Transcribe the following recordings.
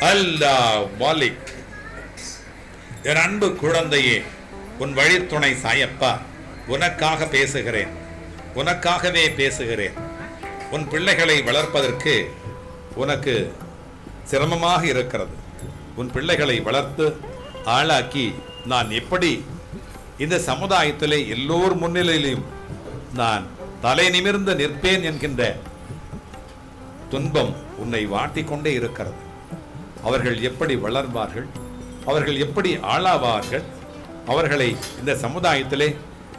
அல்லாஹ் மாலிக். என் அன்பு குழந்தையே, உன் வழித்துணை சாயப்பா உனக்காக பேசுகிறேன், உனக்காகவே பேசுகிறேன். உன் பிள்ளைகளை வளர்ப்பதற்கு உனக்கு சிரமமாக இருக்கிறது. உன் பிள்ளைகளை வளர்த்து ஆளாக்கி நான் எப்படி இந்த சமுதாயத்திலே எல்லோர் முன்னிலையிலும் நான் தலை நிமிர்ந்து நிற்பேன் என்கின்ற துன்பம் உன்னை வாட்டிக்கொண்டே இருக்கிறது. அவர்கள் எப்படி வளர்வார்கள், அவர்கள் எப்படி ஆளாவார்கள், அவர்களை இந்த சமுதாயத்திலே,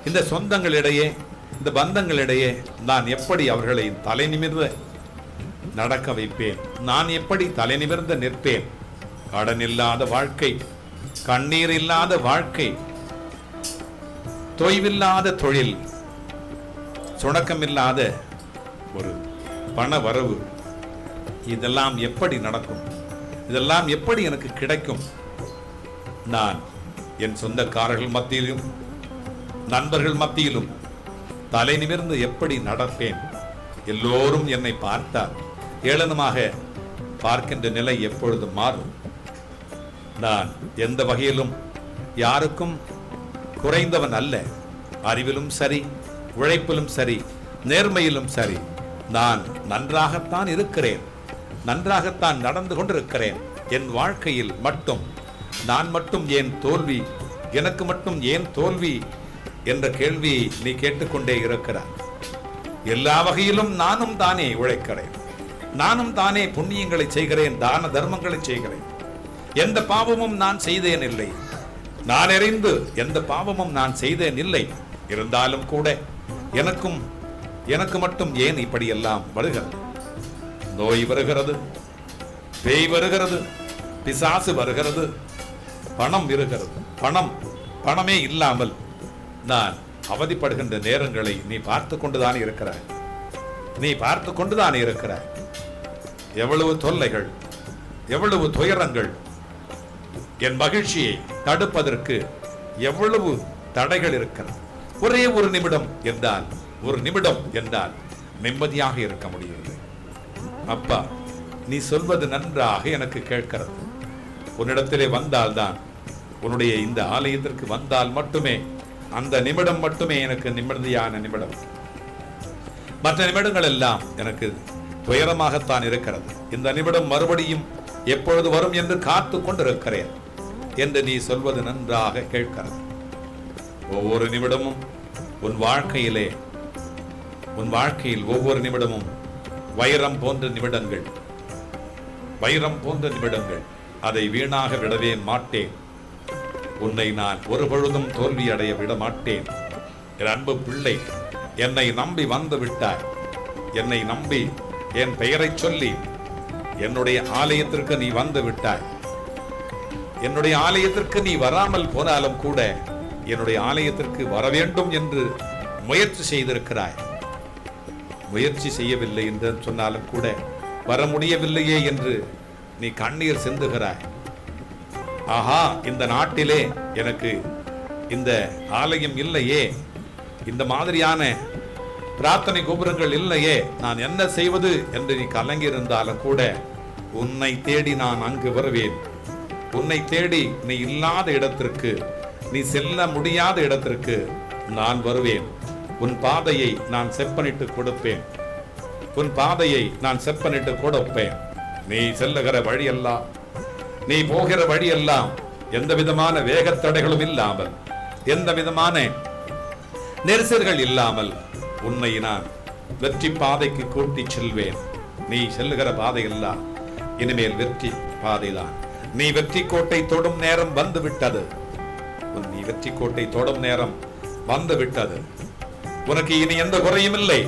இந்த சொந்தங்களிடையே, இந்த பந்தங்களிடையே நான் எப்படி அவர்களை தலை நிமிர்ந்து நடக்க வைப்பேன், நான் எப்படி தலை நிமிர்ந்து நிற்பேன். கடன் இல்லாத வாழ்க்கை, கண்ணீர் இல்லாத வாழ்க்கை, தொய்வில்லாத தொழில், சுணக்கமில்லாத ஒரு பண வரவு, இதெல்லாம் எப்படி நடக்கும்? இதெல்லாம் எப்படி எனக்கு கிடைக்கும்? நான் என் சொந்தக்காரர்கள் மத்தியிலும் நண்பர்கள் மத்தியிலும் தலை நிமிர்ந்து எப்படி நடப்பேன்? எல்லோரும் என்னை பார்த்தால் ஏளனமாக பார்க்கின்ற நிலை எப்பொழுது மாறும்? நான் எந்த வகையிலும் யாருக்கும் குறைந்தவன் அல்ல. அறிவிலும் சரி, உழைப்பிலும் சரி, நேர்மையிலும் சரி, நான் நன்றாகத்தான் இருக்கிறேன், நன்றாகத்தான் நடந்து கொண்டிருக்கிறேன். என் வாழ்க்கையில் மட்டும் நான் மட்டும் ஏன் தோல்வி, எனக்கு மட்டும் ஏன் தோல்வி என்ற கேள்வியை நீ கேட்டுக்கொண்டே இருக்கிறார். எல்லா வகையிலும் நானும் தானே உழைக்கிறேன், நானும் தானே புண்ணியங்களை செய்கிறேன், தான தர்மங்களை செய்கிறேன். எந்த பாவமும் நான் செய்தேன் இல்லை, நான் அறிந்து எந்த பாவமும் நான் செய்தேன் இல்லை. இருந்தாலும் கூட எனக்கு மட்டும் ஏன் இப்படி எல்லாம் வருகிறது? நோய் வருகிறது, பேய் வருகிறது, பிசாசு வருகிறது, பணம் வருகிறது. பணமே இல்லாமல் நான் அவதிப்படுகின்ற நேரங்களை நீ பார்த்து கொண்டுதான் இருக்கிறாய், நீ பார்த்து கொண்டுதான் இருக்கிறாய். எவ்வளவு தொல்லைகள், எவ்வளவு துயரங்கள், என் மகிழ்ச்சியை தடுப்பதற்கு எவ்வளவு தடைகள் இருக்கிறது. ஒரே ஒரு நிமிடம் என்றால் நிம்மதியாக இருக்க முடியவில்லை. அப்பா, நீ சொல்வது நன்றாக எனக்கு கேட்கிறது. உன்னிடத்திலே வந்தால்தான், உன்னுடைய இந்த ஆலயத்திற்கு வந்தால் மட்டுமே, அந்த நிமிடம் மட்டுமே எனக்கு நிம்மதியான நிமிடம். மற்ற நிமிடங்கள் எல்லாம் எனக்கு துயரமாகத்தான் இருக்கிறது. இந்த நிமிடம் மறுபடியும் எப்பொழுது வரும் என்று காத்து கொண்டிருக்கிறேன் என்று நீ சொல்வது நன்றாக கேட்கிறது. ஒவ்வொரு நிமிடமும் உன் வாழ்க்கையில் ஒவ்வொரு நிமிடமும் வைரம் போன்ற நிமிடங்கள், வைரம் போன்ற நிமிடங்கள். அதை வீணாக விடவே மாட்டேன். உன்னை நான் ஒரு பொழுதும் தோல்வி அடைய விட மாட்டேன். என் அன்பு பிள்ளை, என்னை நம்பி வந்து விட்டாய். என்னை நம்பி என் பெயரை சொல்லி என்னுடைய ஆலயத்திற்கு நீ வந்து விட்டாய். என்னுடைய ஆலயத்திற்கு நீ வராமல் போனாலும் கூட என்னுடைய ஆலயத்திற்கு வர வேண்டும் என்று முயற்சி செய்திருக்கிறாய். முயற்சி செய்யவில்லை என்று சொன்னாலும் கூட வர முடியவில்லையே என்று நீ கண்ணீர் சிந்துகிறாய். ஆஹா, இந்த நாட்டிலே எனக்கு இந்த ஆலயம் இல்லையே, இந்த மாதிரியான பிரார்த்தனை கோபுரங்கள் இல்லையே, நான் என்ன செய்வது என்று நீ கலங்கியிருந்தாலும் கூட உன்னை தேடி நான் அங்கு வருவேன். உன்னை தேடி நீ இல்லாத இடத்திற்கு, நீ செல்ல முடியாத இடத்திற்கு நான் வருவேன். உன் பாதையை நான் செப்பனிட்டு கொடுப்பேன், உன் பாதையை நான் செப்பனிட்டு கொடுப்பேன். நீ செல்லுகிற வழியெல்லாம், நீ போகிற வழியெல்லாம் எந்த விதமான வேகத்தடைகளும் இல்லாமல், எந்த விதமான நெரிசல்கள் இல்லாமல் உன்னை நான் வெற்றி பாதைக்கு கூட்டி செல்வேன். நீ செல்லுகிற பாதையெல்லாம் இனிமேல் வெற்றி பாதைதான். நீ வெற்றி கோட்டை தொடும் நேரம் வந்து விட்டது. நீ வெற்றி கோட்டை தொடும் நேரம் வந்து விட்டது. உனக்கு இனி எந்த குறையும் இல்லை.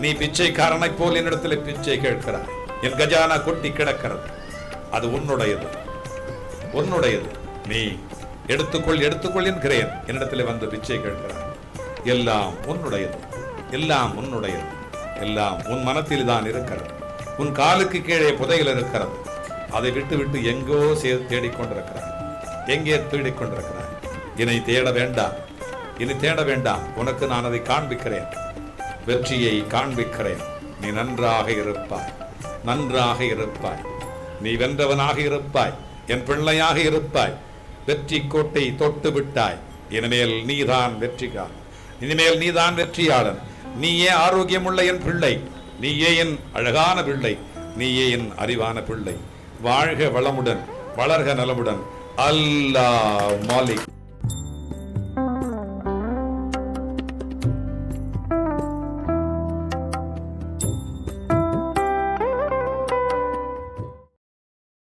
நீ பிச்சைக்காரனை போல் என்னிடத்தில் பிச்சை கேட்கிறாய். என் கஜானா கொட்டி கிடக்கிறது, அது உன்னுடையது, உன்னுடையது. நீ எடுத்துக்கொள் என்கிறேன். என்னிடத்தில் வந்து பிச்சை கேட்கிறாய். எல்லாம் உன்னுடையது, எல்லாம் உன்னுடையது, எல்லாம் உன் மனத்தில் தான் இருக்கிறது. உன் காலுக்கு கீழே புதையல் இருக்கிறது. அதை விட்டு எங்கோ தேடிக்கொண்டிருக்கிறாய். எங்கே தேடிக்கொண்டிருக்கிறாய்? இனி தேட வேண்டாம், இனி தேட வேண்டாம். உனக்கு நான் அதை காண்பிக்கிறேன், வெற்றியை காண்பிக்கிறேன். நீ நன்றாக இருப்பாய், நன்றாக இருப்பாய். நீ வென்றவனாக இருப்பாய். என் பிள்ளையாக இருப்பாய். வெற்றி கோட்டை தொட்டு விட்டாய். இனிமேல் நீதான் வெற்றிக்காரன். இனிமேல் நீதான் வெற்றியாளன். நீயே ஆரோக்கியமுள்ள என் பிள்ளை. நீயே என் அழகான பிள்ளை. நீயே என் அறிவான பிள்ளை. வாழ்க வளமுடன், வளர்க நலமுடன். அல்லாஹ் மாலிக்.